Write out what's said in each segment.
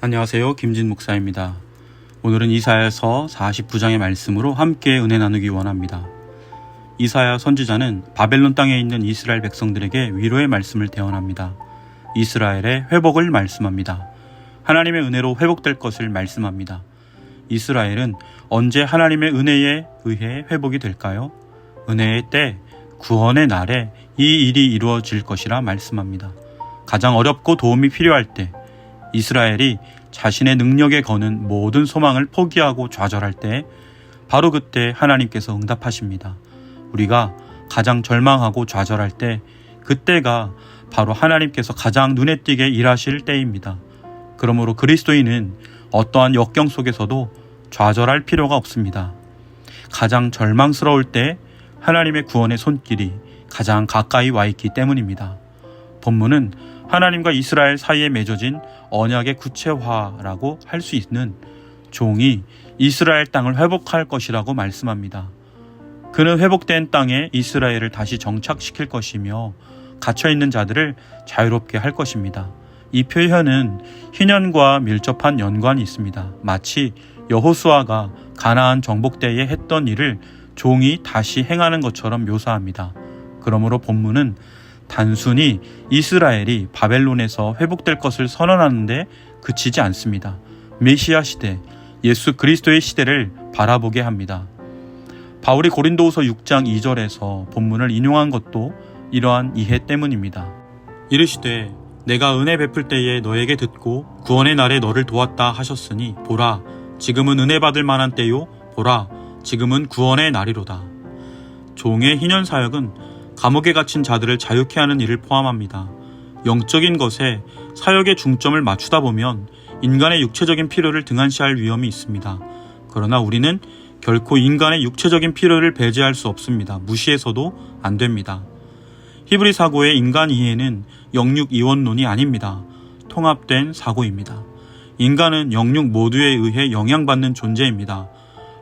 안녕하세요. 김진 목사입니다. 오늘은 이사야서 49장의 말씀으로 함께 은혜 나누기 원합니다. 이사야 선지자는 바벨론 땅에 있는 이스라엘 백성들에게 위로의 말씀을 대언합니다. 이스라엘의 회복을 말씀합니다. 하나님의 은혜로 회복될 것을 말씀합니다. 이스라엘은 언제 하나님의 은혜에 의해 회복이 될까요? 은혜의 때, 구원의 날에 이 일이 이루어질 것이라 말씀합니다. 가장 어렵고 도움이 필요할 때, 이스라엘이 자신의 능력에 거는 모든 소망을 포기하고 좌절할 때 바로 그때 하나님께서 응답하십니다. 우리가 가장 절망하고 좌절할 때 그때가 바로 하나님께서 가장 눈에 띄게 일하실 때입니다. 그러므로 그리스도인은 어떠한 역경 속에서도 좌절할 필요가 없습니다. 가장 절망스러울 때 하나님의 구원의 손길이 가장 가까이 와 있기 때문입니다. 본문은 하나님과 이스라엘 사이에 맺어진 언약의 구체화라고 할 수 있는 종이 이스라엘 땅을 회복할 것이라고 말씀합니다. 그는 회복된 땅에 이스라엘을 다시 정착시킬 것이며 갇혀있는 자들을 자유롭게 할 것입니다. 이 표현은 희년과 밀접한 연관이 있습니다. 마치 여호수아가 가나안 정복 때에 했던 일을 종이 다시 행하는 것처럼 묘사합니다. 그러므로 본문은 단순히 이스라엘이 바벨론에서 회복될 것을 선언하는데 그치지 않습니다. 메시아 시대, 예수 그리스도의 시대를 바라보게 합니다. 바울이 고린도후서 6장 2절에서 본문을 인용한 것도 이러한 이해 때문입니다. 이르시되 내가 은혜 베풀 때에 너에게 듣고 구원의 날에 너를 도왔다 하셨으니 보라 지금은 은혜 받을 만한 때요 보라 지금은 구원의 날이로다. 종의 희년 사역은 감옥에 갇힌 자들을 자유케 하는 일을 포함합니다. 영적인 것에 사역의 중점을 맞추다 보면 인간의 육체적인 필요를 등한시할 위험이 있습니다. 그러나 우리는 결코 인간의 육체적인 필요를 배제할 수 없습니다. 무시해서도 안 됩니다. 히브리 사고의 인간 이해는 영육 이원론이 아닙니다. 통합된 사고입니다. 인간은 영육 모두에 의해 영향받는 존재입니다.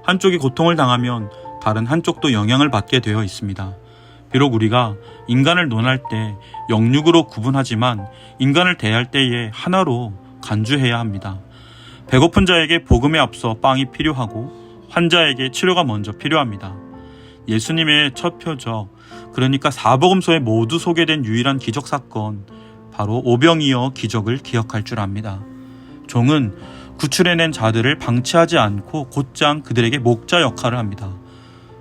한쪽이 고통을 당하면 다른 한쪽도 영향을 받게 되어 있습니다. 비록 우리가 인간을 논할 때 영육으로 구분하지만 인간을 대할 때에 하나로 간주해야 합니다. 배고픈 자에게 복음에 앞서 빵이 필요하고 환자에게 치료가 먼저 필요합니다. 예수님의 첫 표적, 그러니까 사복음서에 모두 소개된 유일한 기적 사건, 바로 오병이어 기적을 기억할 줄 압니다. 종은 구출해낸 자들을 방치하지 않고 곧장 그들에게 목자 역할을 합니다.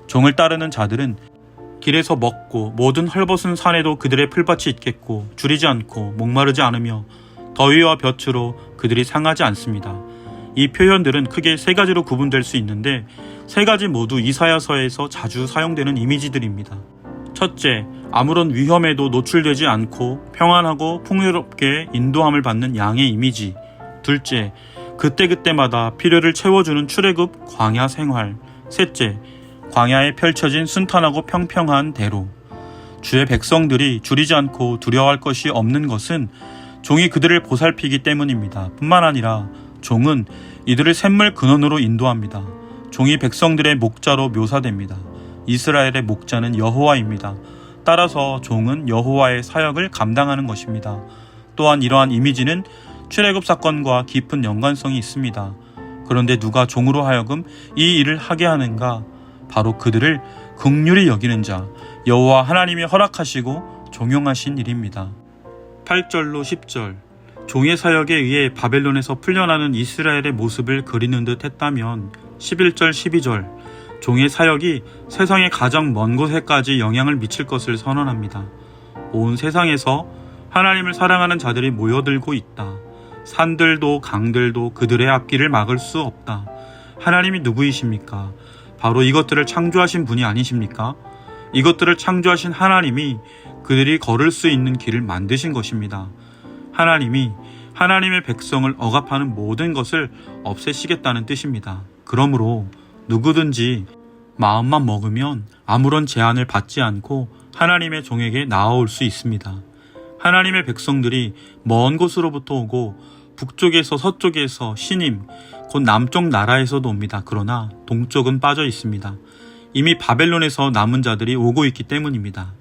종을 따르는 자들은 길에서 먹고 모든 헐벗은 산에도 그들의 풀밭이 있겠고 줄이지 않고 목마르지 않으며 더위와 볕으로 그들이 상하지 않습니다. 이 표현들은 크게 세 가지로 구분될 수 있는데 세 가지 모두 이사야서에서 자주 사용되는 이미지들입니다. 첫째, 아무런 위험에도 노출되지 않고 평안하고 풍요롭게 인도함을 받는 양의 이미지. 둘째, 그때그때마다 필요를 채워주는 출애굽 광야 생활. 셋째, 광야에 펼쳐진 순탄하고 평평한 대로. 주의 백성들이 줄이지 않고 두려워할 것이 없는 것은 종이 그들을 보살피기 때문입니다. 뿐만 아니라 종은 이들을 샘물 근원으로 인도합니다. 종이 백성들의 목자로 묘사됩니다. 이스라엘의 목자는 여호와입니다. 따라서 종은 여호와의 사역을 감당하는 것입니다. 또한 이러한 이미지는 출애굽 사건과 깊은 연관성이 있습니다. 그런데 누가 종으로 하여금 이 일을 하게 하는가? 바로 그들을 긍휼히 여기는 자, 여호와 하나님이 허락하시고 종용하신 일입니다. 8절로 10절, 종의 사역에 의해 바벨론에서 풀려나는 이스라엘의 모습을 그리는 듯 했다면 11절, 12절, 종의 사역이 세상의 가장 먼 곳에까지 영향을 미칠 것을 선언합니다. 온 세상에서 하나님을 사랑하는 자들이 모여들고 있다. 산들도 강들도 그들의 앞길을 막을 수 없다. 하나님이 누구이십니까? 바로 이것들을 창조하신 분이 아니십니까? 이것들을 창조하신 하나님이 그들이 걸을 수 있는 길을 만드신 것입니다. 하나님이 하나님의 백성을 억압하는 모든 것을 없애시겠다는 뜻입니다. 그러므로 누구든지 마음만 먹으면 아무런 제한을 받지 않고 하나님의 종에게 나아올 수 있습니다. 하나님의 백성들이 먼 곳으로부터 오고 북쪽에서 서쪽에서 시님, 곧 남쪽 나라에서도 옵니다. 그러나 동쪽은 빠져 있습니다. 이미 바벨론에서 남은 자들이 오고 있기 때문입니다.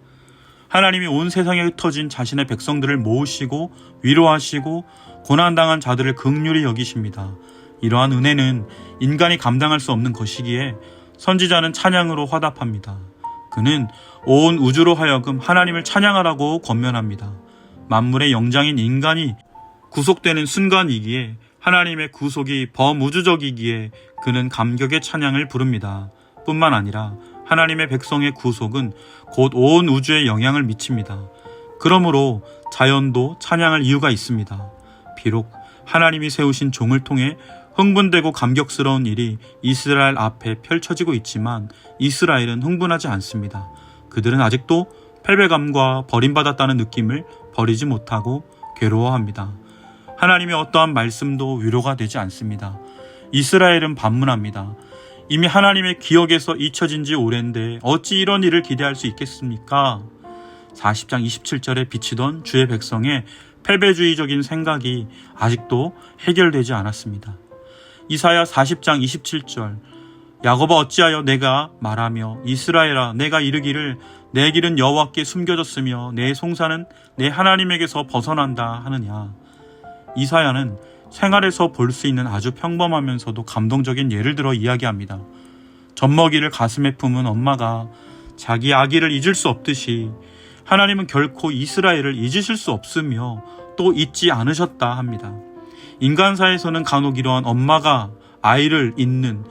하나님이 온 세상에 흩어진 자신의 백성들을 모으시고 위로하시고 고난당한 자들을 긍휼히 여기십니다. 이러한 은혜는 인간이 감당할 수 없는 것이기에 선지자는 찬양으로 화답합니다. 그는 온 우주로 하여금 하나님을 찬양하라고 권면합니다. 만물의 영장인 인간이 구속되는 순간이기에 하나님의 구속이 범우주적이기에 그는 감격의 찬양을 부릅니다. 뿐만 아니라 하나님의 백성의 구속은 곧 온 우주에 영향을 미칩니다. 그러므로 자연도 찬양할 이유가 있습니다. 비록 하나님이 세우신 종을 통해 흥분되고 감격스러운 일이 이스라엘 앞에 펼쳐지고 있지만 이스라엘은 흥분하지 않습니다. 그들은 아직도 패배감과 버림받았다는 느낌을 버리지 못하고 괴로워합니다. 하나님의 어떠한 말씀도 위로가 되지 않습니다. 이스라엘은 반문합니다. 이미 하나님의 기억에서 잊혀진 지 오랜데 어찌 이런 일을 기대할 수 있겠습니까? 40장 27절에 비치던 주의 백성의 패배주의적인 생각이 아직도 해결되지 않았습니다. 이사야 40장 27절 야곱아 어찌하여 내가 말하며 이스라엘아 내가 이르기를 내 길은 여호와께 숨겨졌으며 내 송사는 내 하나님에게서 벗어난다 하느냐. 이사야는 생활에서 볼 수 있는 아주 평범하면서도 감동적인 예를 들어 이야기합니다. 젖먹이를 가슴에 품은 엄마가 자기 아기를 잊을 수 없듯이 하나님은 결코 이스라엘을 잊으실 수 없으며 또 잊지 않으셨다 합니다. 인간사에서는 간혹 이러한 엄마가 아이를 잊는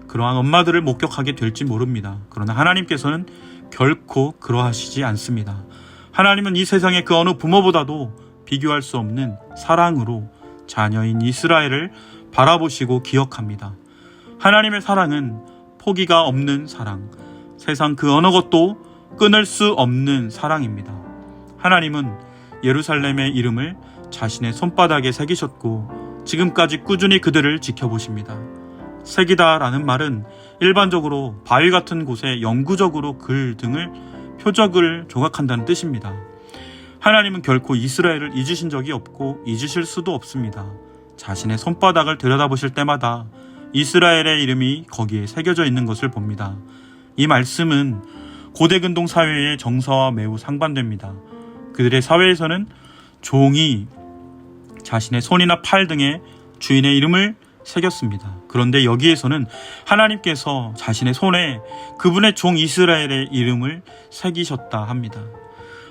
그러한 엄마들을 목격하게 될지 모릅니다. 그러나 하나님께서는 결코 그러하시지 않습니다. 하나님은 이 세상의 그 어느 부모보다도 비교할 수 없는 사랑으로 자녀인 이스라엘을 바라보시고 기억합니다. 하나님의 사랑은 포기가 없는 사랑, 세상 그 어느 것도 끊을 수 없는 사랑입니다. 하나님은 예루살렘의 이름을 자신의 손바닥에 새기셨고 지금까지 꾸준히 그들을 지켜보십니다. 새기다라는 말은 일반적으로 바위 같은 곳에 영구적으로 글 등을 표적을 조각한다는 뜻입니다. 하나님은 결코 이스라엘을 잊으신 적이 없고 잊으실 수도 없습니다. 자신의 손바닥을 들여다보실 때마다 이스라엘의 이름이 거기에 새겨져 있는 것을 봅니다. 이 말씀은 고대 근동 사회의 정서와 매우 상반됩니다. 그들의 사회에서는 종이 자신의 손이나 팔 등에 주인의 이름을 새겼습니다. 그런데 여기에서는 하나님께서 자신의 손에 그분의 종 이스라엘의 이름을 새기셨다 합니다.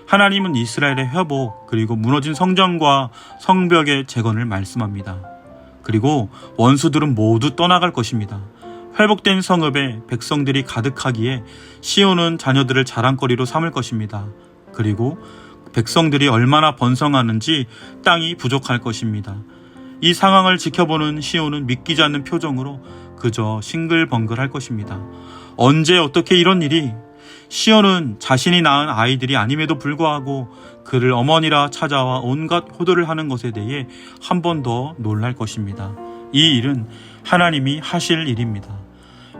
하나님은 이스라엘의 회복 그리고 무너진 성전과 성벽의 재건을 말씀합니다. 그리고 원수들은 모두 떠나갈 것입니다. 회복된 성읍에 백성들이 가득하기에 시온은 자녀들을 자랑거리로 삼을 것입니다. 그리고 백성들이 얼마나 번성하는지 땅이 부족할 것입니다. 이 상황을 지켜보는 시온은 믿기지 않는 표정으로 그저 싱글벙글할 것입니다. 언제 어떻게 이런 일이? 시온은 자신이 낳은 아이들이 아님에도 불구하고 그를 어머니라 찾아와 온갖 효도를 하는 것에 대해 한 번 더 놀랄 것입니다. 이 일은 하나님이 하실 일입니다.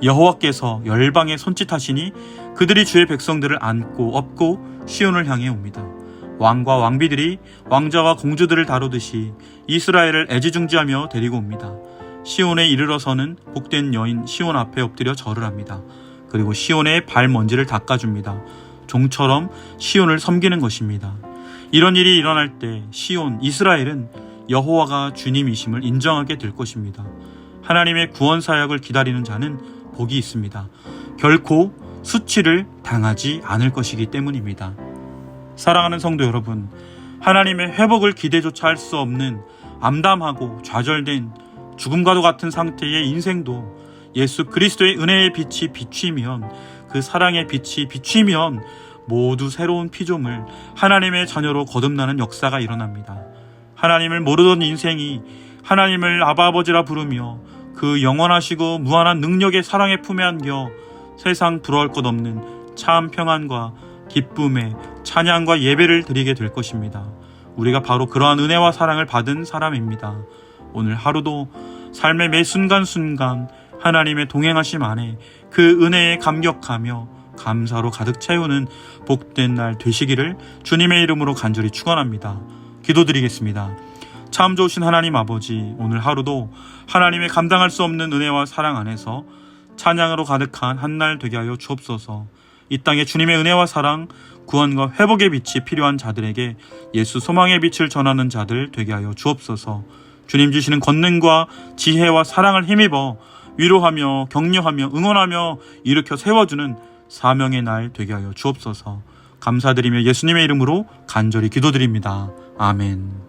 여호와께서 열방에 손짓하시니 그들이 주의 백성들을 안고 업고 시온을 향해 옵니다. 왕과 왕비들이 왕자와 공주들을 다루듯이 이스라엘을 애지중지하며 데리고 옵니다. 시온에 이르러서는 복된 여인 시온 앞에 엎드려 절을 합니다. 그리고 시온의 발먼지를 닦아줍니다. 종처럼 시온을 섬기는 것입니다. 이런 일이 일어날 때 시온, 이스라엘은 여호와가 주님이심을 인정하게 될 것입니다. 하나님의 구원 사역을 기다리는 자는 복이 있습니다. 결코 수치를 당하지 않을 것이기 때문입니다. 사랑하는 성도 여러분, 하나님의 회복을 기대조차 할 수 없는 암담하고 좌절된 죽음과도 같은 상태의 인생도 예수 그리스도의 은혜의 빛이 비추면, 그 사랑의 빛이 비추면 모두 새로운 피조물, 하나님의 자녀로 거듭나는 역사가 일어납니다. 하나님을 모르던 인생이 하나님을 아버지라 부르며 그 영원하시고 무한한 능력의 사랑의 품에 안겨 세상 부러울 것 없는 참 평안과 기쁨의 찬양과 예배를 드리게 될 것입니다. 우리가 바로 그러한 은혜와 사랑을 받은 사람입니다. 오늘 하루도 삶의 매 순간순간 하나님의 동행하심 안에 그 은혜에 감격하며 감사로 가득 채우는 복된 날 되시기를 주님의 이름으로 간절히 축원합니다. 기도드리겠습니다. 참 좋으신 하나님 아버지, 오늘 하루도 하나님의 감당할 수 없는 은혜와 사랑 안에서 찬양으로 가득한 한 날 되게 하여 주옵소서. 이 땅에 주님의 은혜와 사랑, 구원과 회복의 빛이 필요한 자들에게 예수 소망의 빛을 전하는 자들 되게 하여 주옵소서. 주님 주시는 권능과 지혜와 사랑을 힘입어 위로하며 격려하며 응원하며 일으켜 세워주는 사명의 날 되게 하여 주옵소서. 감사드리며 예수님의 이름으로 간절히 기도드립니다. 아멘.